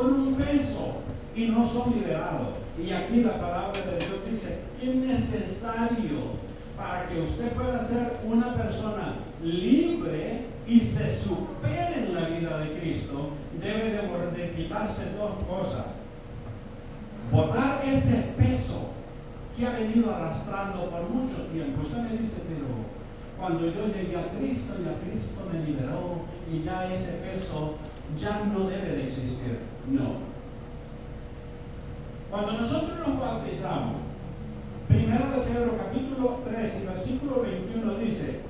con un peso y no son liberados. Y aquí la palabra de Dios dice que es necesario para que usted pueda ser una persona libre y se supere en la vida de Cristo, debe de quitarse dos cosas. Botar ese peso que ha venido arrastrando por mucho tiempo. Usted me dice, pero cuando yo llegué a Cristo y a Cristo me liberó y ya ese peso ya no debe de existir. No. Cuando nosotros nos bautizamos, 1 de Pedro capítulo 3 y versículo 21 dice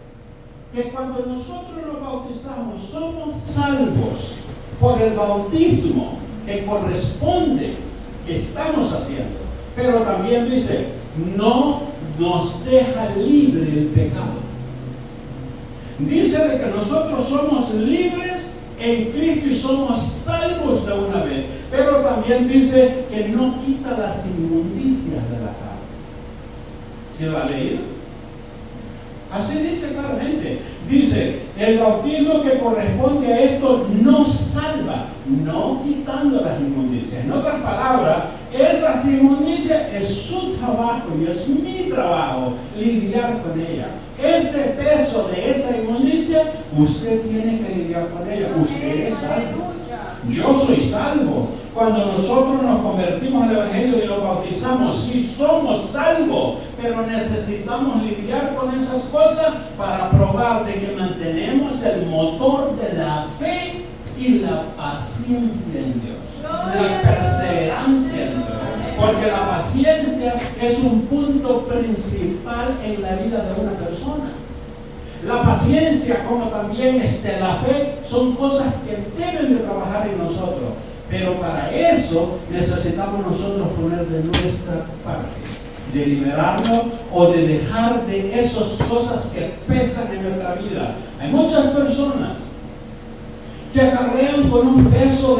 que cuando nosotros nos bautizamos somos salvos por el bautismo que corresponde, que estamos haciendo. Pero también dice, no nos deja libre el pecado. Dice de que nosotros somos libres en Cristo y somos salvos de una vez. Pero también dice que no quita las inmundicias de la carne. ¿Se lo ha leído? Así dice claramente. Dice, el bautismo que corresponde a esto no salva, no quitando las inmundicias. En otras palabras, esa inmundicia es su trabajo y es mi trabajo lidiar con ella. Ese peso de esa inmundicia, usted tiene que lidiar con ella. Usted es salvo. Yo soy salvo. Cuando nosotros nos convertimos al Evangelio y nos bautizamos, sí somos salvos, pero necesitamos lidiar con esas cosas para probar de que mantenemos el motor de la fe y la paciencia en Dios, la perseverancia en Dios, porque la paciencia es un punto principal en la vida de una persona. La paciencia, como también la fe, son cosas que deben de trabajar en nosotros. Pero para eso necesitamos nosotros poner de nuestra parte, de liberarnos o de dejar de esas cosas que pesan en nuestra vida. Hay muchas personas que acarrean con un peso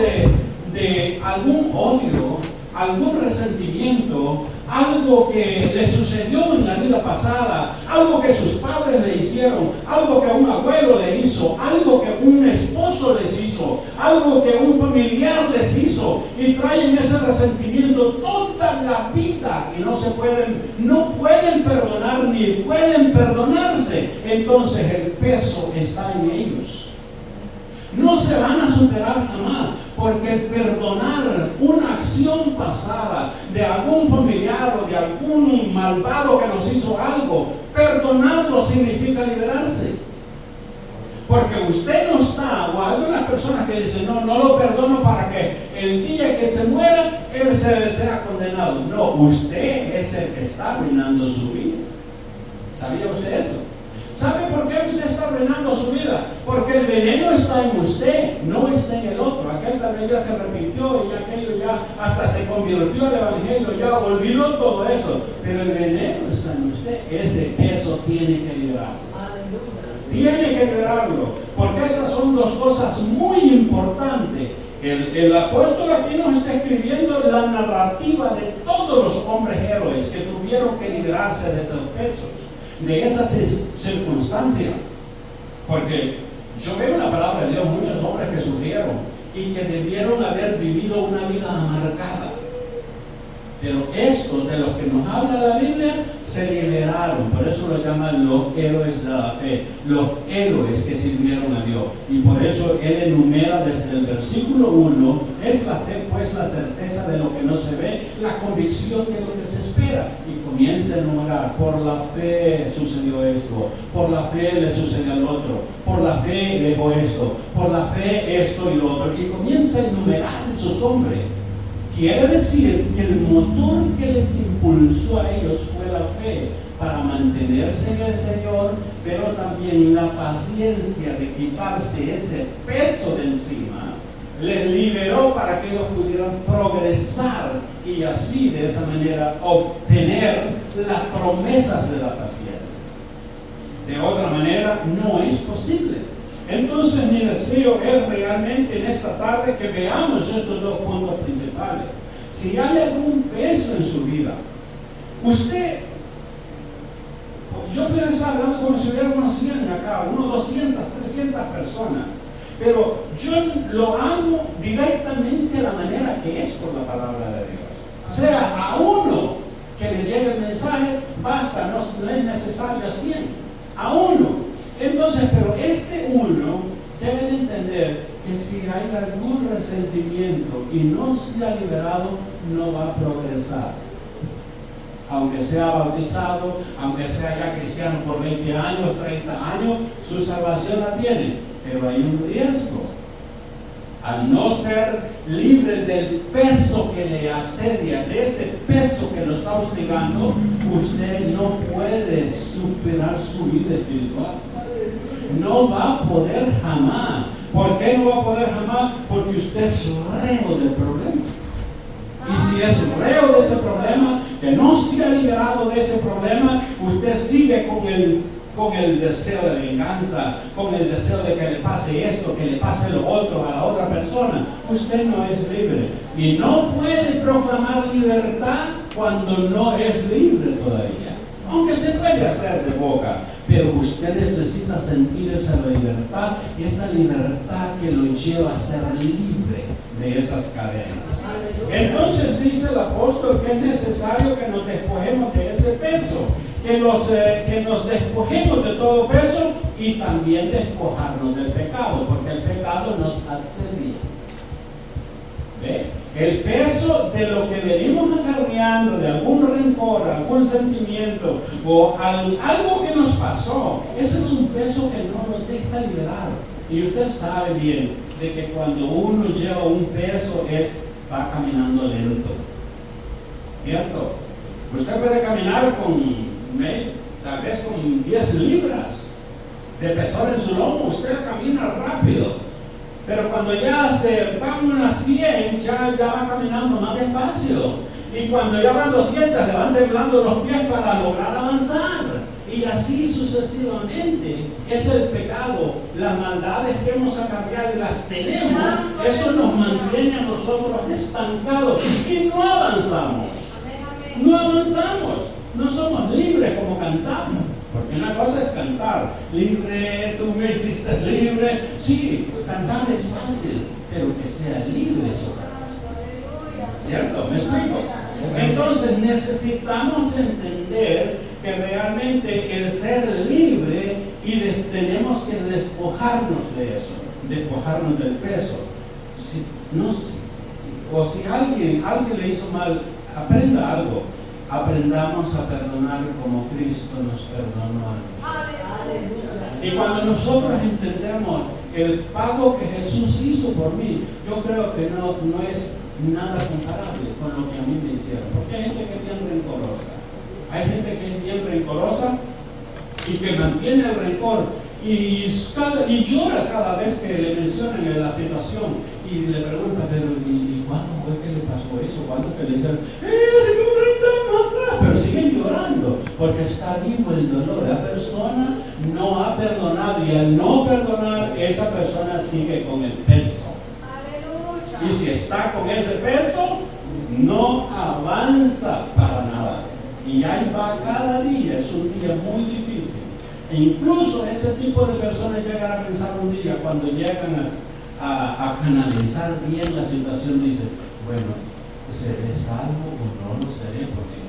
de algún odio, algún resentimiento, algo que le sucedió en la vida pasada, algo que sus padres le hicieron, algo que un abuelo le hizo, algo que un esposo les hizo, algo que un familiar les hizo, y traen ese resentimiento toda la vida y no pueden perdonar ni pueden perdonarse. Entonces el peso está en ellos. No se van a superar jamás, porque el perdonar una acción pasada de algún familiar o de algún malvado que nos hizo algo, perdonarlo significa liberarse. Porque usted no está, o algunas personas que dicen, no lo perdono para que el día que se muera, él sea condenado. No, usted es el que está arruinando su vida. ¿Sabía usted eso? ¿Sabe por qué usted está arruinando su vida? Porque el veneno está en usted, no está en el otro. Aquel también ya se arrepintió y aquello ya hasta se convirtió al Evangelio, ya olvidó todo eso. Pero el veneno está en usted. Ese peso tiene que liberarlo. Tiene que liberarlo, porque esas son dos cosas muy importantes. El apóstol aquí nos está escribiendo la narrativa de todos los hombres héroes que tuvieron que liberarse de esos pesos, de esas circunstancias. Porque yo veo en la palabra de Dios muchos hombres que sufrieron y que debieron haber vivido una vida amargada. Pero estos de los que nos habla la Biblia se liberaron, por eso lo llaman los héroes de la fe, los héroes que sirvieron a Dios. Y por eso él enumera desde el versículo 1, es la fe pues la certeza de lo que no se ve, la convicción de lo que se espera. Y comienza a enumerar, por la fe sucedió esto, por la fe le sucedió al otro, por la fe dejó esto, por la fe esto y lo otro. Y comienza a enumerar esos hombres. Quiere decir que el motor que les impulsó a ellos fue la fe para mantenerse en el Señor, pero también la paciencia de quitarse ese peso de encima, les liberó para que ellos pudieran progresar y así de esa manera obtener las promesas de la paciencia. De otra manera no es posible. Entonces mi deseo es realmente en esta tarde que veamos estos dos puntos principales. Si hay algún peso en su vida, yo puedo estar hablando como si hubiera unos 100 acá, unos 200, 300 personas, pero yo lo hago directamente de la manera que es por la palabra de Dios. Sea a uno que le llegue el mensaje, basta, no es necesario a 100, a uno. Entonces, pero este uno debe de entender que si hay algún resentimiento y no se ha liberado, no va a progresar. Aunque sea bautizado, aunque sea ya cristiano por 20 años, 30 años, su salvación la tiene, pero hay un riesgo. Al no ser libre del peso que le asedia, de ese peso que lo está hostigando, usted no puede superar su vida espiritual. No va a poder jamás. ¿Por qué no va a poder jamás? Porque usted es reo del problema. Y si es reo de ese problema, que no se ha liberado de ese problema, usted sigue con el deseo de venganza, con el deseo de que le pase esto, que le pase lo otro a la otra persona. Usted no es libre. Y no puede proclamar libertad cuando no es libre todavía. Aunque se puede hacer de boca, pero usted necesita sentir esa libertad que lo lleva a ser libre de esas cadenas. Entonces dice el apóstol que es necesario que nos despojemos de ese peso, que nos despojemos de todo peso y también despojarnos del pecado, porque el pecado nos asedia. ¿Ve? El peso de lo que venimos acarreando, de algún rencor, algún sentimiento o algo que nos pasó, ese es un peso que no nos deja liberar. Y usted sabe bien de que cuando uno lleva un peso va caminando lento, ¿cierto? Usted puede caminar tal vez con 10 libras de peso en su lomo, usted camina rápido. Pero cuando ya se van unas 100, ya va caminando más despacio. Y cuando ya van 200, le van temblando los pies para lograr avanzar. Y así sucesivamente. Es el pecado, las maldades que hemos acarreado y las tenemos. Eso nos mantiene a nosotros estancados y no avanzamos. No avanzamos. No somos libres como cantamos. Porque una cosa es cantar, libre, tú me hiciste libre. Sí, cantar es fácil, pero que sea libre es otra cosa. ¿Cierto? ¿Me explico? Entonces necesitamos entender que realmente el ser libre y tenemos que despojarnos de eso, despojarnos del peso. O si alguien le hizo mal, aprenda algo. Aprendamos a perdonar como Cristo nos perdonó a nosotros. Y cuando nosotros entendemos el pago que Jesús hizo por mí, yo creo que no es nada comparable con lo que a mí me hicieron. Porque hay gente que es bien rencorosa. Hay gente que es bien rencorosa y que mantiene el rencor y llora cada vez que le mencionan la situación y le pregunta, pero ¿y cuándo fue que le pasó eso? ¿Cuándo que le dijeron? Pero siguen llorando porque está vivo el dolor. La persona no ha perdonado y al no perdonar, esa persona sigue con el peso. Aleluya. Y si está con ese peso, no avanza para nada. Y ahí va cada día, es un día muy difícil. E incluso ese tipo de personas llegan a pensar un día, cuando llegan a canalizar bien la situación, dicen, bueno, ¿seré salvo o no lo seré? Porque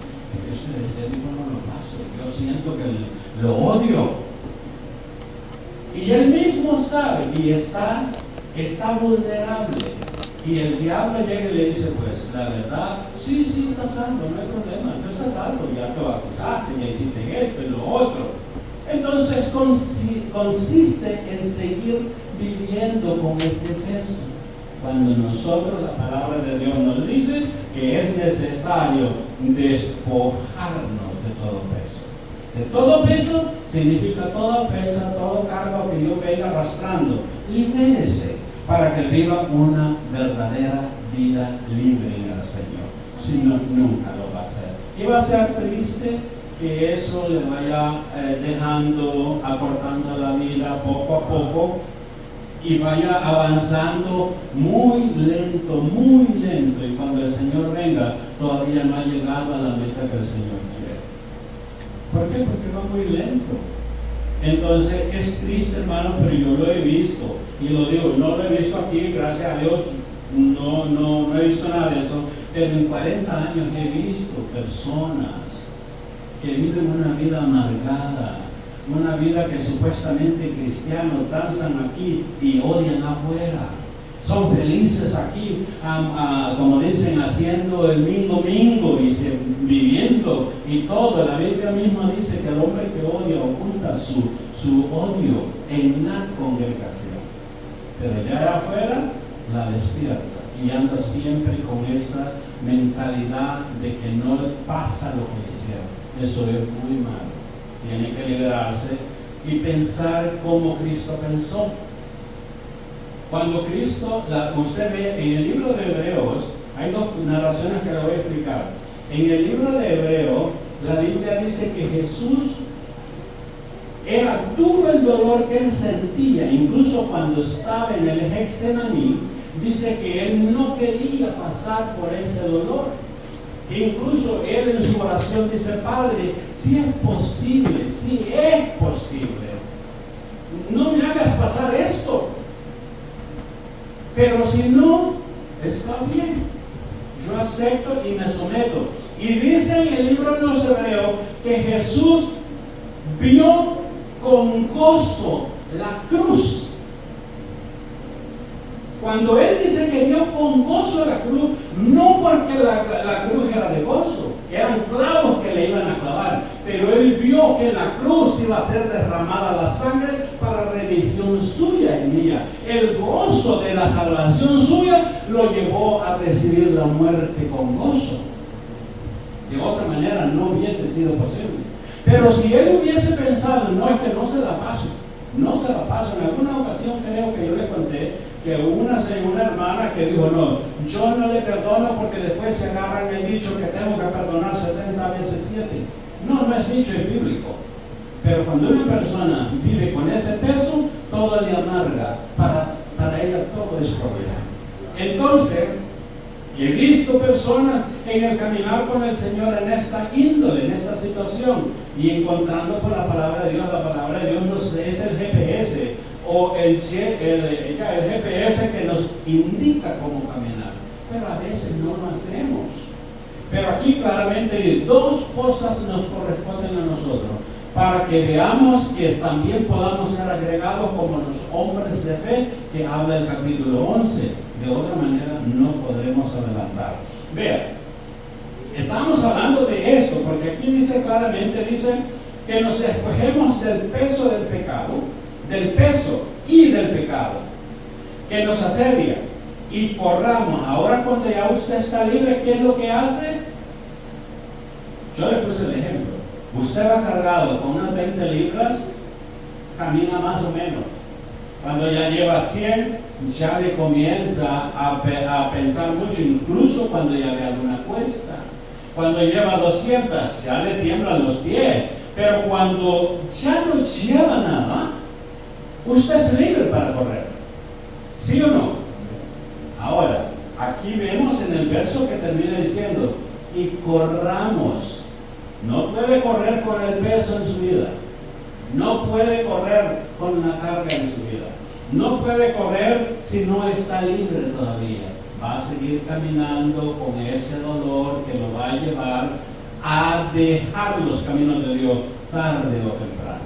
este tipo no lo paso, yo siento que lo odio. Y él mismo sabe y está vulnerable. Y el diablo llega y le dice, pues la verdad, sí, estás salvo, no hay problema, tú estás salvo, ya te bautizaste, ya hiciste esto y lo otro. Entonces consiste en seguir viviendo con ese peso. Cuando nosotros, la palabra de Dios nos dice que es necesario despojarnos de todo peso. De todo peso significa toda pesa, todo cargo que yo venga arrastrando. Libérese para que viva una verdadera vida libre en el Señor. Si no, nunca lo va a hacer. Y va a ser triste que eso le vaya acortando la vida poco a poco y vaya avanzando muy lento, y cuando el Señor venga, todavía no ha llegado a la meta que el Señor quiere. ¿Por qué? Porque va muy lento. Entonces es triste, hermano, pero yo lo he visto, y lo digo, no lo he visto aquí, gracias a Dios, no he visto nada de eso, pero en 40 años he visto personas que viven una vida amargada, una vida que supuestamente cristianos danzan aquí y odian afuera. Son felices aquí, como dicen, haciendo el mingo y viviendo y todo. La Biblia misma dice que el hombre que odia oculta su odio en la congregación, pero ya afuera la despierta y anda siempre con esa mentalidad de que no pasa lo que le hicieron. Eso es muy malo. Tiene que liberarse y pensar como Cristo pensó. Cuando Cristo, usted ve en el libro de Hebreos, hay dos narraciones que le voy a explicar. En el libro de Hebreos, la Biblia dice que Jesús era duro el dolor que él sentía, incluso cuando estaba en el Getsemaní, dice que él no quería pasar por ese dolor. Incluso él en su oración dice: Padre, si es posible, no me hagas pasar esto. Pero si no, está bien, yo acepto y me someto. Y dice en el libro de los Hebreos que Jesús vio con gozo la cruz. Cuando él dice que vio con gozo la cruz, no porque la cruz era de gozo, eran clavos que le iban a clavar, pero él vio que la cruz iba a ser derramada la sangre para remisión suya y mía. El gozo de la salvación suya lo llevó a recibir la muerte con gozo. De otra manera no hubiese sido posible. Pero si él hubiese pensado, no, es que no se la paso. En alguna ocasión creo que yo le conté que hubo una hermana que dijo: no, yo no le perdono porque después se agarran el dicho que tengo que perdonar 70 veces 7. No es dicho, es bíblico. Pero cuando una persona vive con ese peso, todo le amarga, para ella todo es problema. Entonces, he visto personas en el caminar con el Señor en esta índole, en esta situación, y encontrando con la palabra de Dios. La palabra de Dios nos es el GPS, o el GPS que nos indica cómo caminar, pero a veces no lo hacemos. Pero aquí claramente dos cosas nos corresponden a nosotros, para que veamos que también podamos ser agregados como los hombres de fe que habla el capítulo 11. De otra manera no podremos adelantar. Vean, estamos hablando de esto porque aquí dice claramente, dice que nos despojemos del peso del pecado, del peso y del pecado que nos asedia, y corramos. Ahora cuando ya usted está libre, ¿qué es lo que hace? Yo le puse el ejemplo. Usted va cargado con unas 20 libras, camina más o menos. Cuando ya lleva 100, ya le comienza a pensar mucho, incluso cuando ya ve alguna cuesta. Cuando lleva 200, ya le tiemblan los pies. Pero cuando ya no lleva nada, usted es libre para correr. ¿Sí o no? Ahora, aquí vemos en el verso que termina diciendo: y corramos. No puede correr con el peso en su vida. No puede correr con la carga en su vida. No puede correr si no está libre todavía. Va a seguir caminando con ese dolor que lo va a llevar a dejar los caminos de Dios tarde o temprano.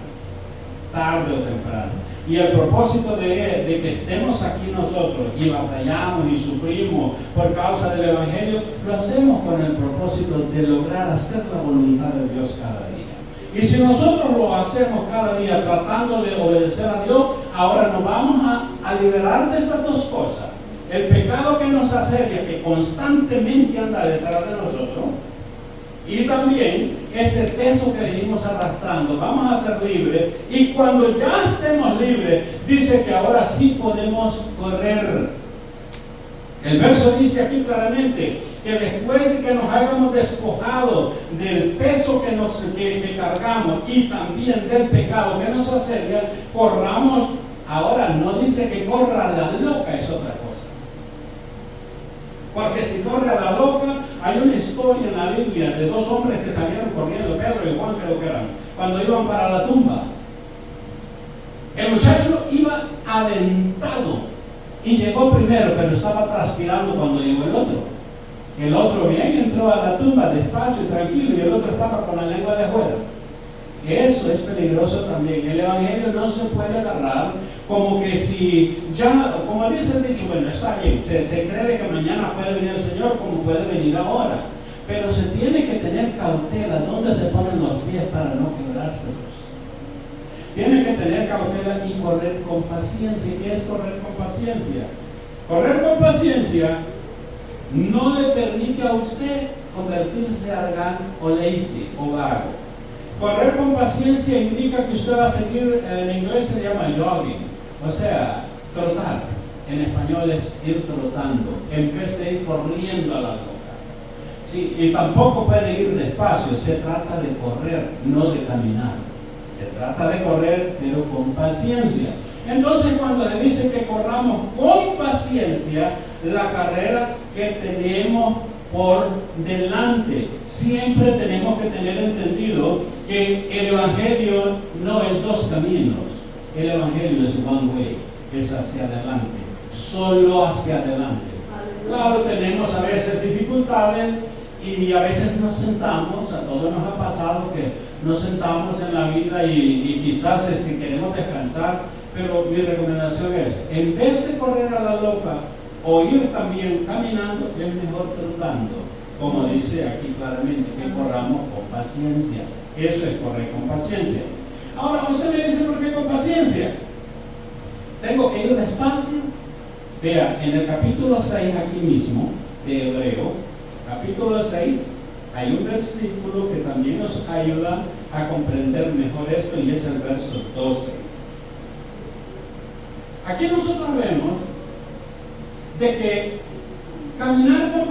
Y el propósito de que estemos aquí nosotros y batallamos y sufrimos por causa del Evangelio, lo hacemos con el propósito de lograr hacer la voluntad de Dios cada día. Y si nosotros lo hacemos cada día tratando de obedecer a Dios, ahora nos vamos a liberar de estas dos cosas. El pecado que nos asedia, que constantemente anda detrás de nosotros, y también ese peso que venimos arrastrando. Vamos a ser libres, y cuando ya estemos libres, dice que ahora sí podemos correr. El verso dice aquí claramente que después de que nos hayamos despojado del peso que cargamos y también del pecado que nos asedia, corramos. Ahora no dice que corra la loca, es otra cosa. Porque si corre a la loca, hay una historia en la Biblia de dos hombres que salieron corriendo, Pedro y Juan creo que eran, cuando iban para la tumba. El muchacho iba aventado y llegó primero, pero estaba transpirando cuando llegó el otro. El otro bien entró a la tumba despacio y tranquilo, y el otro estaba con la lengua de fuera. Eso es peligroso también. El evangelio no se puede agarrar como que si ya, como dice el dicho, bueno, está bien, se cree que mañana puede venir el Señor como puede venir ahora, pero se tiene que tener cautela dónde se ponen los pies para no quebrárselos. Tiene que tener cautela y correr con paciencia. ¿Qué es correr con paciencia? Correr con paciencia no le permite a usted convertirse argán o lazy o vago. Correr con paciencia indica que usted va a seguir, en inglés se llama jogging, o sea, trotar. En español es ir trotando, en vez de ir corriendo a la loca. Sí, y tampoco puede ir despacio, se trata de correr, no de caminar. Se trata de correr, pero con paciencia. Entonces, cuando se dice que corramos con paciencia la carrera que tenemos por delante, siempre tenemos que tener entendido que el evangelio no es dos caminos. El evangelio es one way, es hacia adelante, solo hacia adelante. Claro, tenemos a veces dificultades y a veces nos sentamos, a todos nos ha pasado que nos sentamos en la vida y quizás es que queremos descansar, pero mi recomendación es, en vez de correr a la loca o ir también caminando, es mejor trotando, como dice aquí claramente, que corramos con paciencia. Eso es correr con paciencia. Ahora, usted me dice, ¿por qué con paciencia? Tengo que ir despacio. Vea, en el capítulo 6 aquí mismo, de Hebreo, capítulo 6, hay un versículo que también nos ayuda a comprender mejor esto, y es el verso 12. Aquí nosotros vemos de que caminar con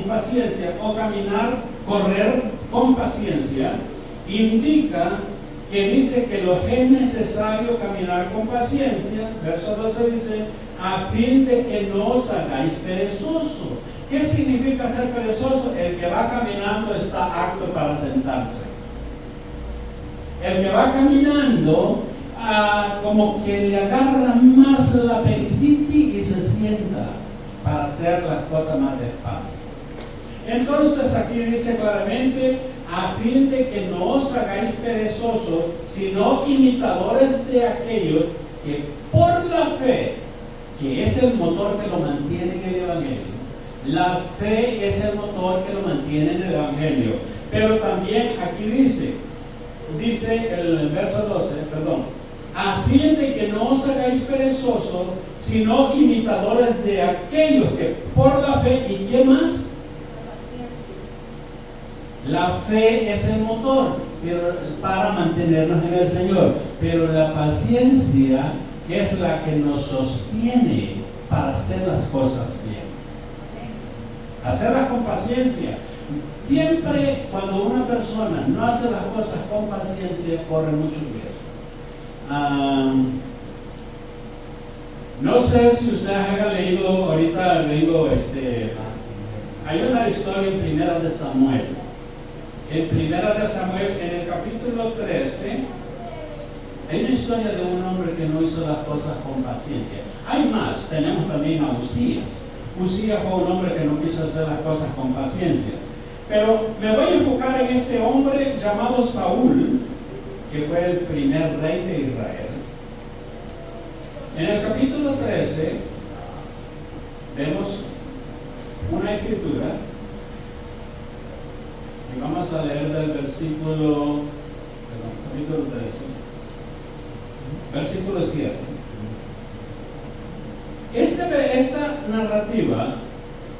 paciencia o correr con paciencia indica que dice que lo es necesario caminar con paciencia. Verso 12 dice, a fin de que no os hagáis perezosos. ¿Qué significa ser perezoso? El que va caminando está apto para sentarse. El que va caminando como que le agarra más la pericitis y se sienta para hacer las cosas más despacio. Entonces aquí dice claramente, a fin de que no os hagáis perezosos, sino imitadores de aquellos que por la fe, que es el motor que lo mantiene en el evangelio. La fe es el motor que lo mantiene en el evangelio. Pero también aquí dice el verso 12, a fin de que no os hagáis perezosos, sino imitadores de aquellos que por la fe, ¿y qué más? La fe es el motor para mantenernos en el Señor, pero la paciencia es la que nos sostiene para hacer las cosas bien. Hacerlas con paciencia. Siempre cuando una persona no hace las cosas con paciencia, corre mucho riesgo. No sé si ustedes hayan leído, ahorita hay una historia en Primera de Samuel. En Primera de Samuel, en el capítulo 13, hay una historia de un hombre que no hizo las cosas con paciencia. Hay más, tenemos también a Usías. Usías fue un hombre que no quiso hacer las cosas con paciencia. Pero me voy a enfocar en este hombre llamado Saúl, que fue el primer rey de Israel. En el capítulo 13 vemos una escritura y vamos a leer del capítulo 13, versículo 7. Esta narrativa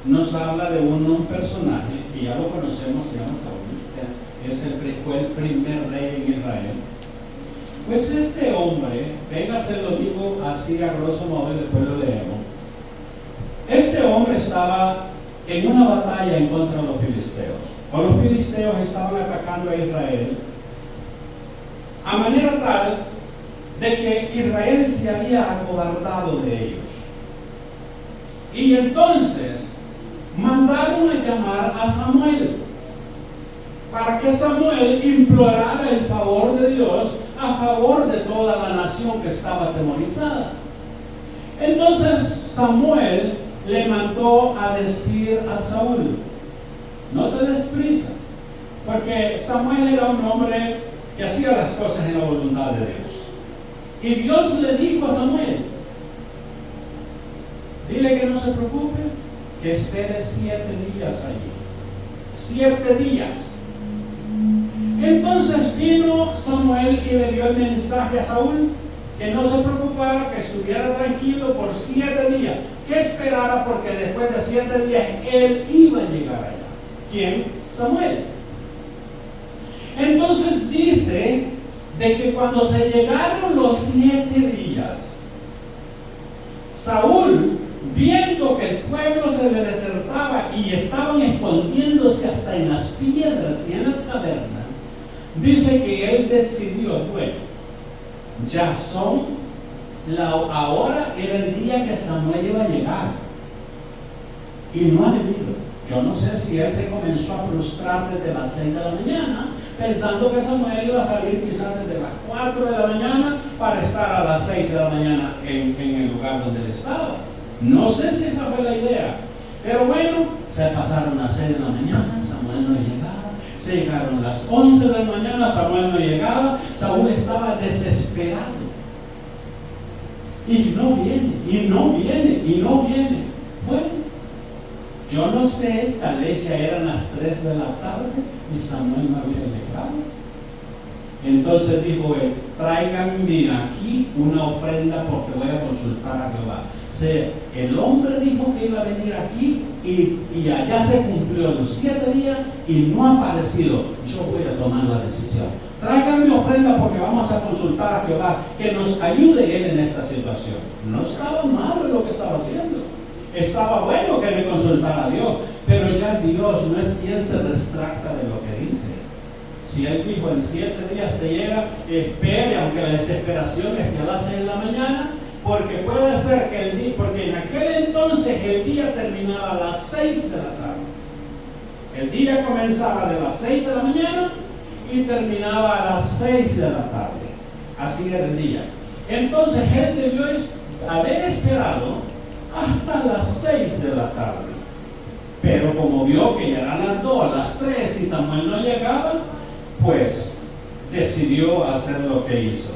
nos habla de un personaje que ya lo conocemos, se llama Saúl, fue el primer rey en Israel. Pues este hombre, se lo digo así a grosso modo y después lo leemos. Este hombre estaba en una batalla en contra de los filisteos. O los filisteos estaban atacando a Israel a manera tal de que Israel se había acobardado de ellos. Y entonces mandaron a llamar a Samuel para que Samuel implorara el favor de Dios a favor de toda la nación que estaba atemorizada. Entonces Samuel le mandó a decir a Saúl: no te des prisa, porque Samuel era un hombre que hacía las cosas en la voluntad de Dios. Y Dios le dijo a Samuel: dile que no se preocupe, que espere 7 días allí. 7 días. Entonces vino Samuel y le dio el mensaje a Saúl, que no se preocupara, que estuviera tranquilo por 7 días, que esperara, porque después de 7 días él iba a llegar allá. ¿Quién? Samuel. Entonces dice de que cuando se llegaron los 7 días, Saúl, viendo que el pueblo se le desertaba y estaban escondiéndose hasta en las piedras y en las cavernas, dice que él decidió: bueno, ya ahora era el día que Samuel iba a llegar y no ha venido. Yo no sé si él se comenzó a frustrar desde las 6 de la mañana, pensando que Samuel iba a salir quizás desde las 4 de la mañana para estar a las 6 de la mañana en el lugar donde él estaba. No sé si esa fue la idea, pero bueno, se pasaron las 6 de la mañana, Samuel no llegaba. Se llegaron las 11 de la mañana, Samuel no llegaba. Saúl estaba desesperado. Y no viene, y no viene, y no viene. Bueno, yo no sé, tal vez ya eran las 3 de la tarde y Samuel no había llegado. Entonces dijo él: tráiganme aquí una ofrenda, porque voy a consultar a Jehová. El hombre dijo que iba a venir aquí y allá se cumplió los 7 días y no ha aparecido. Yo voy a tomar la decisión. Tráiganme ofrenda, porque vamos a consultar a Jehová, que nos ayude él en esta situación. No estaba malo lo que estaba haciendo. Estaba bueno que le consultara a Dios, pero ya Dios no es quien se retracta de lo que dice. Si él dijo: en 7 días te llega, espere, aunque la desesperación esté a las 6 de la mañana, porque puede ser que el día, porque en aquel entonces el día terminaba a las 6 de la tarde. El día comenzaba de las 6 de la mañana y terminaba a las 6 de la tarde. Así era el día. Entonces él debió haber esperado hasta las 6 de la tarde. Pero como vio que ya eran las 2, las 3 y Samuel no llegaba, pues decidió hacer lo que hizo.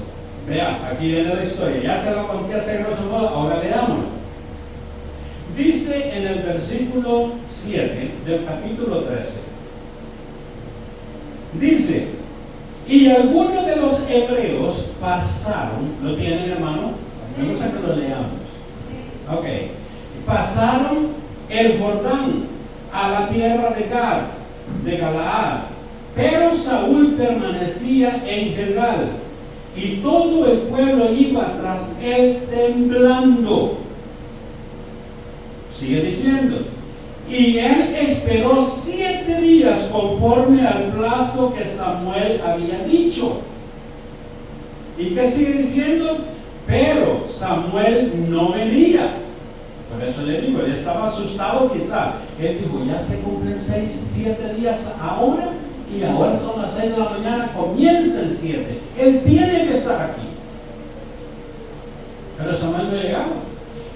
Vea, aquí viene la historia. Ya se lo conté hace grosso modo, ahora leámoslo. Dice en el versículo 7 del capítulo 13. Dice: y algunos de los hebreos pasaron. ¿Lo tienen, hermano? Me gusta que lo leamos. Ok. Pasaron el Jordán a la tierra de Gad, de Galaad, pero Saúl permanecía en Gilgal, y todo el pueblo iba tras él temblando. Sigue diciendo: y él esperó 7 días conforme al plazo que Samuel había dicho. ¿Y qué sigue diciendo? Pero Samuel no venía. Por eso le digo, él estaba asustado quizá. Él dijo: ya se cumplen 7 días ahora, y ahora son las 6 de la mañana, comienza el 7. Él tiene que estar aquí. Pero Samuel no llegaba.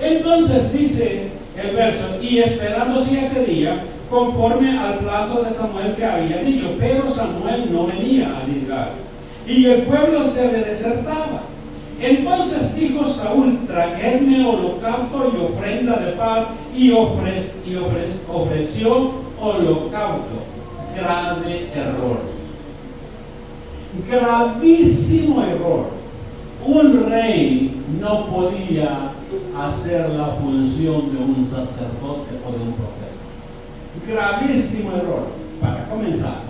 Entonces dice el verso: y esperando 7 días, conforme al plazo de Samuel que había dicho. Pero Samuel no venía a Gilgal, y el pueblo se le desertaba. Entonces dijo Saúl: traedme holocausto y ofrenda de paz, y ofreció holocausto. Grave error, gravísimo error. Un rey no podía hacer la función de un sacerdote o de un profeta. Gravísimo error, para comenzar.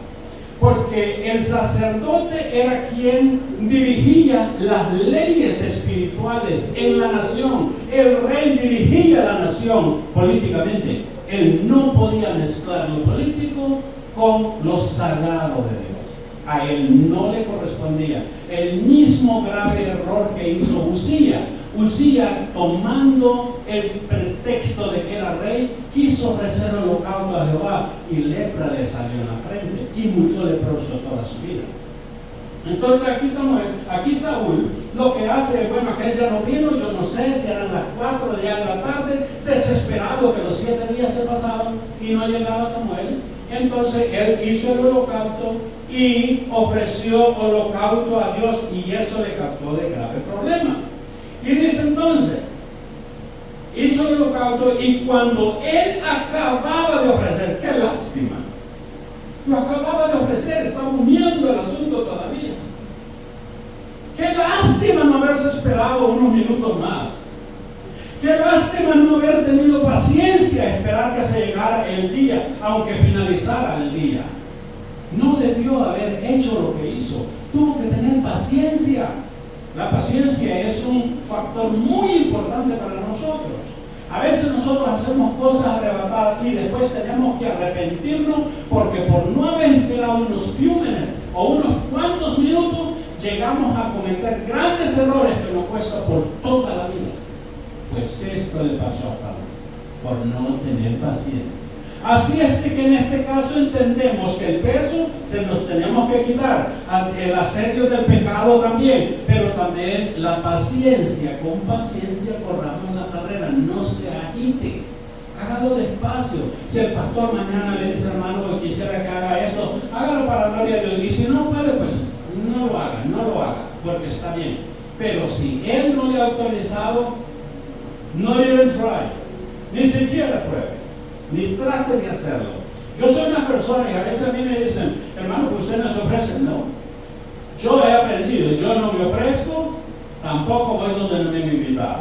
Porque el sacerdote era quien dirigía las leyes espirituales en la nación. El rey dirigía la nación políticamente. Él no podía mezclar lo político con lo sagrado de Dios. A él no le correspondía. El mismo grave error que hizo Uzía. Uzía, tomando el pretexto de que era rey, quiso ofrecer holocausto a Jehová, y lepra le salió en la frente y murió leproso toda su vida. Entonces aquí Saúl, lo que hace es, bueno, aquel ya no vino, yo no sé si eran las 4 de la tarde, desesperado que los 7 días se pasaban y no llegaba Samuel. Entonces él hizo el holocausto y ofreció holocausto a Dios, y eso le causó de grave problema. Y dice entonces, hizo el holocausto, y cuando él acababa de ofrecer, qué lástima, lo acababa de ofrecer, estaba uniendo el asunto todavía. Qué lástima no haberse esperado unos minutos más. Qué lástima no haber tenido paciencia a esperar que se llegara el día, aunque finalizara el día. No debió haber hecho lo que hizo. Tuvo que tener paciencia. La paciencia es un factor muy importante para nosotros. A veces nosotros hacemos cosas arrebatadas y después tenemos que arrepentirnos porque por no haber esperado unos few minutes o unos cuantos minutos, llegamos a cometer grandes errores que nos cuesta por toda la vida. Pues esto le pasó a Saúl, por no tener paciencia. Así es que en este caso entendemos que el peso se nos tenemos que quitar, el asedio del pecado también, pero también la paciencia. Con paciencia corramos la carrera, no se agite, hágalo despacio. Si el pastor mañana le dice, hermano, que quisiera que haga esto, hágalo para la gloria de Dios, y si no puede, pues no lo haga, porque está bien. Pero si él no le ha autorizado, no even try, ni siquiera pruebe, ni trate de hacerlo. Yo soy una persona, y a veces a mí me dicen, hermano, que usted no se ofrece. No, yo he aprendido, yo no me ofrezco, tampoco voy donde no me han invitado.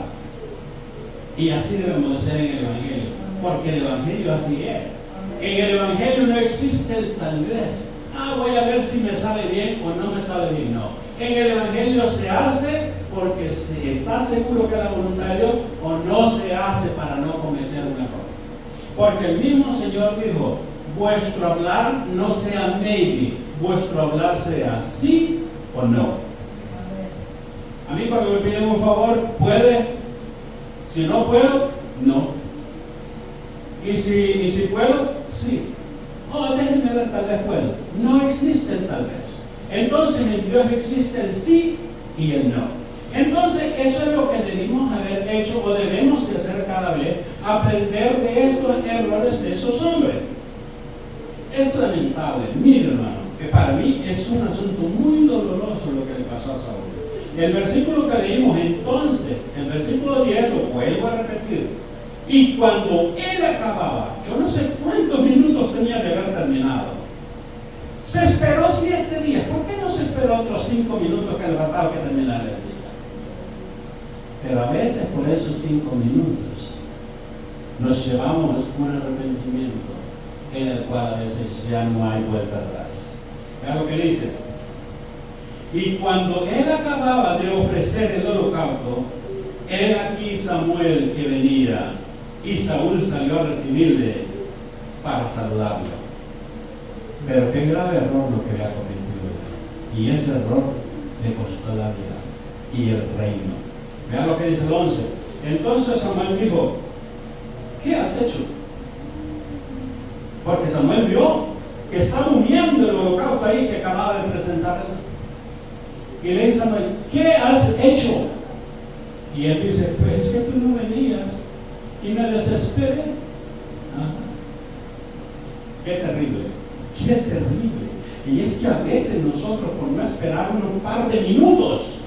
Y así debemos de ser en el Evangelio, porque el Evangelio así es. En el Evangelio no existe el tal vez. Voy a ver si me sale bien o no me sale bien. No, en el Evangelio se hace porque se está seguro que es la voluntad de Dios, o no se hace para no cometer un error. Porque el mismo Señor dijo, vuestro hablar no sea maybe, vuestro hablar sea sí o no. A mí cuando me piden un favor, puede. Si no puedo, no. Y si puedo, sí. Déjenme ver, tal vez puedo. No existe el tal vez. Entonces en Dios existe el sí y el no. Entonces eso es lo que debimos haber hecho, o debemos de hacer cada vez, aprender de estos errores de esos hombres. Es lamentable, mire hermano, que para mí es un asunto muy doloroso lo que le pasó a Saúl. El versículo que leímos entonces, el versículo 10, lo vuelvo a repetir. Y cuando él acababa, yo no sé cuántos minutos tenía de haber terminado, se esperó 7 días. ¿Por qué no se esperó otros 5 minutos que le faltaba que terminara el día? Pero a veces por esos 5 minutos nos llevamos un arrepentimiento en el cual a veces ya no hay vuelta atrás. Vean lo que dice. Y cuando él acababa de ofrecer el holocausto, he aquí Samuel que venía, y Saúl salió a recibirle para saludarlo. Pero qué grave error lo que había cometido él. Y ese error le costó la vida y el reino. Vean lo que dice el 11. Entonces Samuel dijo, ¿qué has hecho? Porque Samuel vio que estaba uniendo el holocausto ahí que acababa de presentar. Y le dice a Samuel, ¿qué has hecho? Y él dice, pues es que tú no venías y me desesperé. Qué terrible, qué terrible. Y es que a veces nosotros, por no esperar un par de minutos,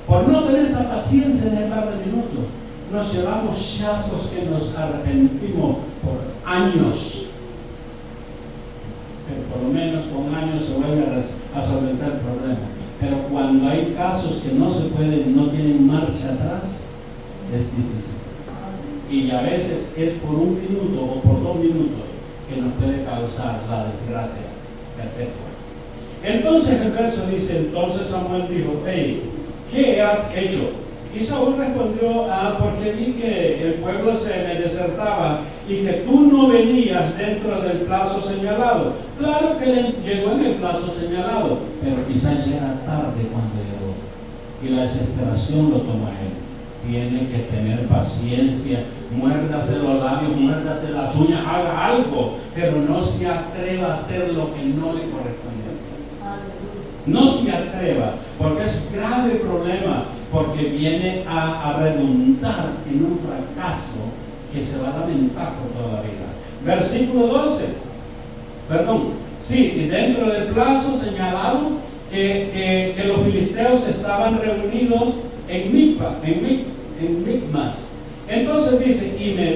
por no tener esa paciencia de un par de minutos, nos llevamos chascos que nos arrepentimos por años. Pero por lo menos con años se vuelve a solventar el problema. Pero cuando hay casos que no se pueden, no tienen marcha atrás, es difícil. Y a veces es por 1 minuto o por 2 minutos que nos puede causar la desgracia perpetua. Entonces el verso dice, entonces Samuel dijo, hey, ¿qué has hecho? Y Saúl respondió, porque vi que el pueblo se me desertaba y que tú no venías dentro del plazo señalado. Claro que él llegó en el plazo señalado, pero quizás ya era tarde cuando llegó. Y la desesperación lo toma a él. Tiene que tener paciencia, muérdase los labios, muérdase las uñas, haga algo, pero no se atreva a hacer lo que no le corresponde hacer. No se atreva, porque es grave problema, porque viene a redundar en un fracaso que se va a lamentar por toda la vida. Versículo 12. Sí, y dentro del plazo señalado que los filisteos estaban reunidos en Micmas. Entonces dice, y me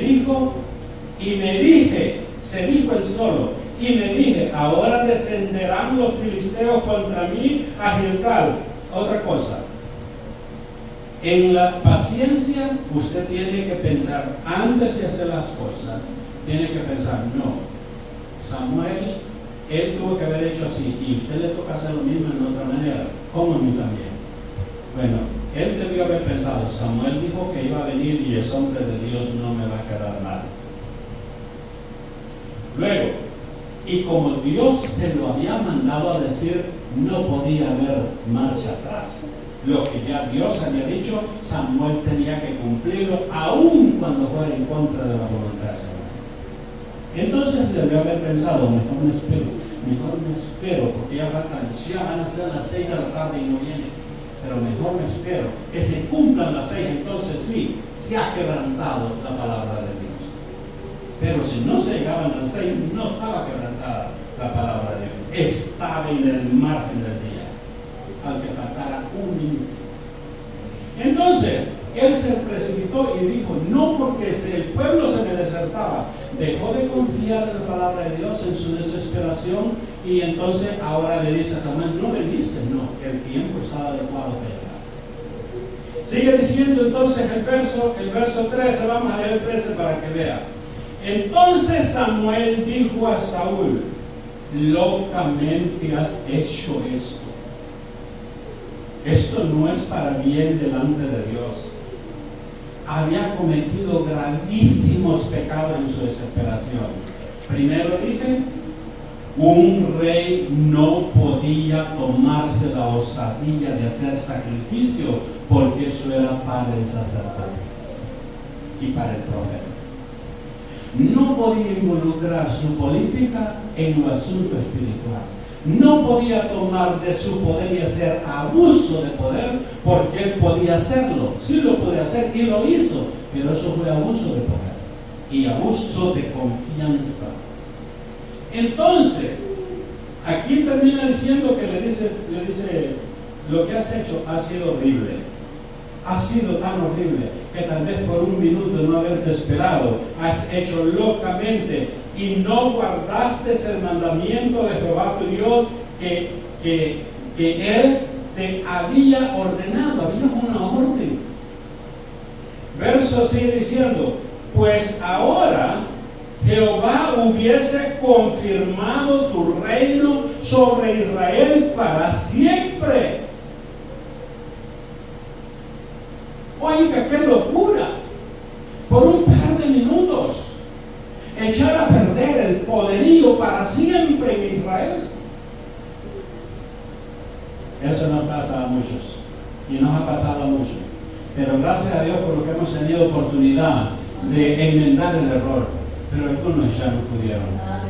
dije, se dijo él solo, y me dije, ahora descenderán los filisteos contra mí a Gilgal. Otra cosa, en la paciencia usted tiene que pensar, antes de hacer las cosas, tiene que pensar, no, Samuel, él tuvo que haber hecho así, y usted le toca hacer lo mismo en otra manera, como a mí también. Bueno, él debió haber pensado, Samuel dijo que iba a venir y es hombre de Dios, no me va a quedar mal. Luego, y como Dios se lo había mandado a decir, no podía haber marcha atrás. Lo que ya Dios había dicho, Samuel tenía que cumplirlo, aun cuando fuera en contra de la voluntad de Samuel. Entonces debió haber pensado, mejor me espero, porque ya van a ser las 6 de la tarde y no viene. Pero mejor me espero que se cumplan las 6, entonces sí, se ha quebrantado la palabra de Dios. Pero si no se llegaban a las 6, no estaba quebrantada la palabra de Dios, estaba en el margen del día, aunque faltara un minuto. Entonces, él se precipitó y dijo, no, porque si el pueblo se me desertaba, dejó de confiar en la palabra de Dios en su desesperación, y entonces ahora le dice a Samuel, no veniste, no, el tiempo estaba adecuado para llegar. Sigue diciendo entonces el verso 13, vamos a leer el 13 para que vea. Entonces Samuel dijo a Saúl, locamente has hecho esto. Esto no es para bien delante de Dios. Había cometido gravísimos pecados en su desesperación. Primero dije, un rey no podía tomarse la osadía de hacer sacrificio, porque eso era para el sacerdote y para el profeta. No podía involucrar su política en lo asunto espiritual. No podía tomar de su poder y hacer abuso de poder, porque él podía hacerlo. Sí lo podía hacer y lo hizo, pero eso fue abuso de poder y abuso de confianza. Entonces, aquí termina diciendo que le dice, lo que has hecho ha sido horrible. Ha sido tan horrible que tal vez por un minuto no haberte esperado, has hecho locamente y no guardaste el mandamiento de Jehová tu Dios que Él te había ordenado. Había una orden. Verso sigue diciendo, pues ahora Jehová hubiese confirmado tu reino sobre Israel para siempre. Oiga, qué locura. Por un par de minutos echar a perder el poderío para siempre en Israel. Eso nos pasa a muchos y nos ha pasado a muchos, pero gracias a Dios por lo que hemos tenido oportunidad de enmendar el error, pero algunos ya no pudieron.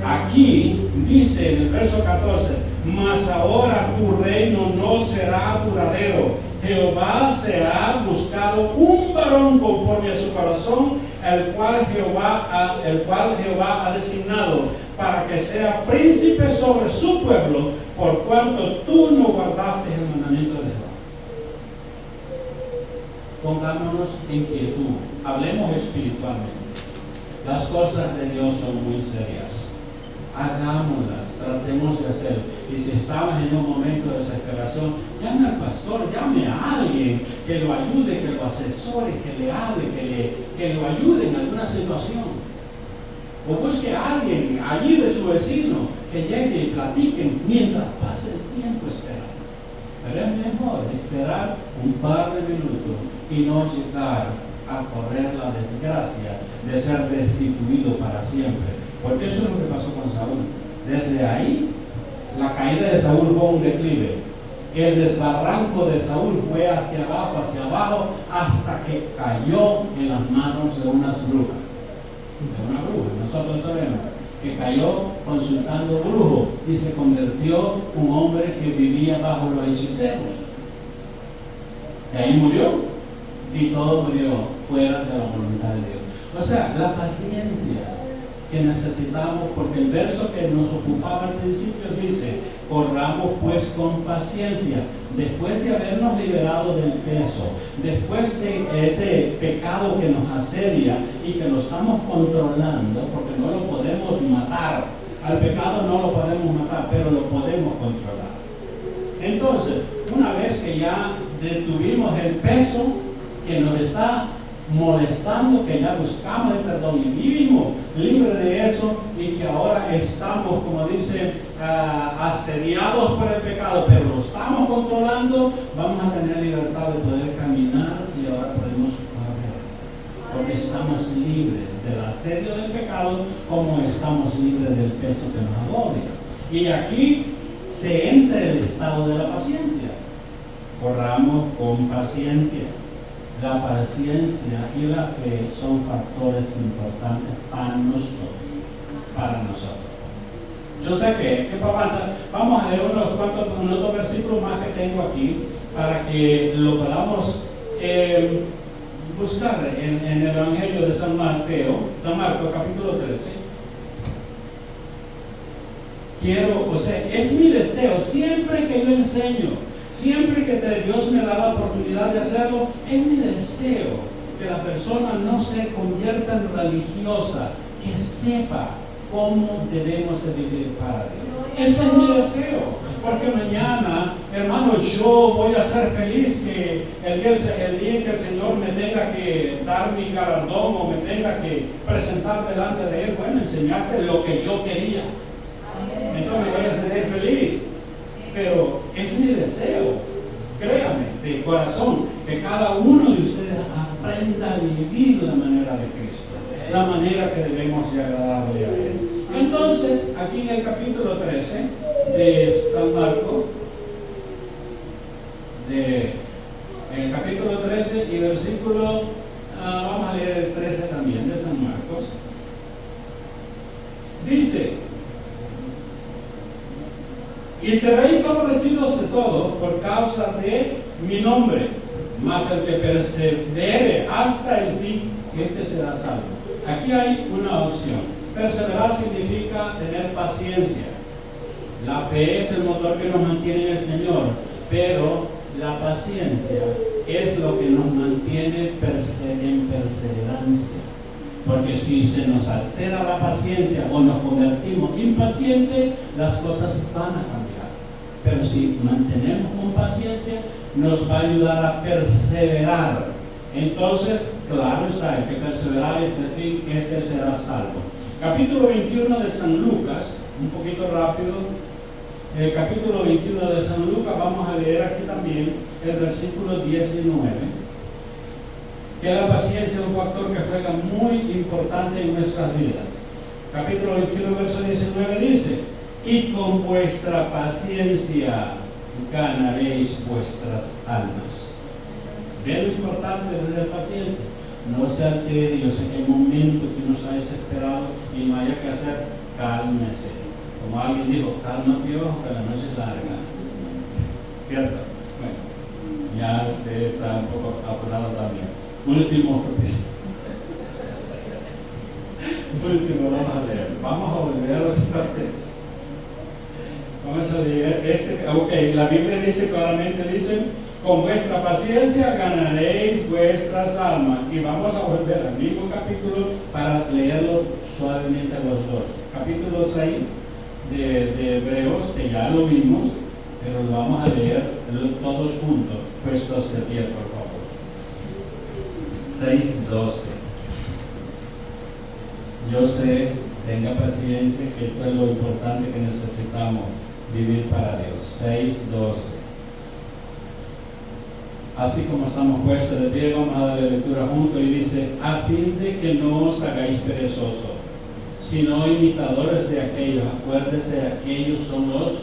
Aquí dice en el verso 14, mas ahora tu reino no será duradero. Jehová se ha buscado un varón conforme a su corazón, el cual Jehová ha designado para que sea príncipe sobre su pueblo, por cuanto tú no guardaste el mandamiento de Jehová. Pongámonos en quietud, hablemos espiritualmente. Las cosas de Dios son muy serias. Hagámoslas, tratemos de hacer. Y si estamos en un momento de desesperación, llame al pastor, llame a alguien que lo ayude, que lo asesore, que le hable, que lo ayude en alguna situación. O busque a alguien allí de su vecino que llegue y platiquen mientras pase el tiempo esperando. Pero es mejor esperar un par de minutos y no llegar a correr la desgracia de ser destituido para siempre. Porque eso es lo que pasó con Saúl. Desde ahí, la caída de Saúl fue un declive. El desbarranco de Saúl fue hacia abajo, hasta que cayó en las manos de unas brujas. De una bruja. Nosotros sabemos que cayó consultando brujos y se convirtió un hombre que vivía bajo los hechiceros. Y ahí murió. Y todo murió fuera de la voluntad de Dios. O sea, la paciencia que necesitamos, porque el verso que nos ocupaba al principio dice: corramos pues con paciencia, después de habernos liberado del peso, después de ese pecado que nos asedia y que lo estamos controlando, porque no lo podemos matar. Al pecado no lo podemos matar, pero lo podemos controlar. Entonces, una vez que ya detuvimos el peso que nos está molestando, que ya buscamos el perdón y vivimos libres de eso, y que ahora estamos, como dice, asediados por el pecado, pero lo estamos controlando, vamos a tener libertad de poder caminar y ahora podemos correr, porque estamos libres del asedio del pecado, como estamos libres del peso que nos agobia. Y aquí se entra el estado de la paciencia. Corramos con paciencia. La paciencia y la fe son factores importantes para nosotros. Yo sé que para avanzar, vamos a leer unos cuantos versículos más que tengo aquí para que lo podamos buscar en el Evangelio de San Marcos capítulo 13. Es mi deseo, siempre que yo enseño, siempre que Dios me da la oportunidad de hacerlo, es mi deseo que la persona no se convierta en religiosa, que sepa cómo debemos de vivir para Dios. Ese es mi deseo, porque mañana, hermano, yo voy a ser feliz que el día en que el Señor me tenga que dar mi galardón o me tenga que presentar delante de Él. Bueno, enseñaste lo que yo quería, entonces me voy a sentir feliz. Pero es mi deseo, créame, de corazón, que cada uno de ustedes aprenda a vivir la manera de Cristo, la manera que debemos de agradarle a Él. Entonces, aquí en el capítulo 13 de San Marcos, en el capítulo 13 y versículo, vamos a leer el 13 también de San Marcos, dice: y seréis aborrecidos de todo por causa de mi nombre, mas el que persevere hasta el fin, este será salvo. Aquí hay una opción. Perseverar significa tener paciencia. La fe es el motor que nos mantiene en el Señor, pero la paciencia es lo que nos mantiene en perseverancia. Porque si se nos altera la paciencia o nos convertimos impacientes, las cosas van a cambiar. Pero si mantenemos con paciencia, nos va a ayudar a perseverar. Entonces, claro está, el que perseverar es decir que este será salvo. Capítulo 21 de San Lucas, un poquito rápido. El capítulo 21 de San Lucas, vamos a leer aquí también el versículo 19. Que la paciencia es un factor que juega muy importante en nuestras vidas. Capítulo 21, verso 19 dice: y con vuestra paciencia ganaréis vuestras almas. ¿Ven lo importante de ser paciente? No se altere. Yo sé que hay momentos que uno está desesperado y no haya que hacer, cálmese. Como alguien dijo, calma piojo, que la noche es larga. ¿Cierto? Bueno, ya usted está un poco apurado también. Último, vamos a leer. Vamos a volver otra vez. Vamos a leer la Biblia dice claramente, con vuestra paciencia ganaréis vuestras almas. Y vamos a volver al mismo capítulo para leerlo suavemente los dos. Capítulo 6 de Hebreos, que ya lo vimos, pero lo vamos a leer todos juntos, puestos de pie, por favor. 6:12. Yo sé, tenga paciencia, que esto es lo importante que necesitamos vivir para Dios. 6:12. Así como estamos puestos de pie, vamos a darle lectura juntos y dice: a fin de que no os hagáis perezosos, sino imitadores de aquellos. Acuérdense, aquellos son los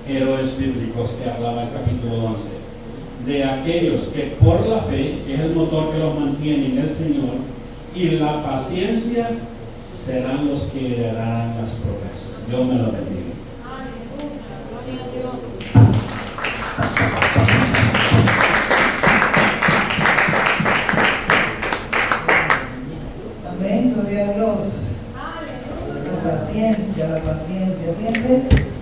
héroes bíblicos que hablaba el capítulo 11. De aquellos que por la fe, que es el motor que los mantiene en el Señor, y la paciencia serán los que heredarán las promesas. Dios me lo bendiga. Aleluya, gloria a Dios. Amén, gloria a Dios. Aleluya. La paciencia siempre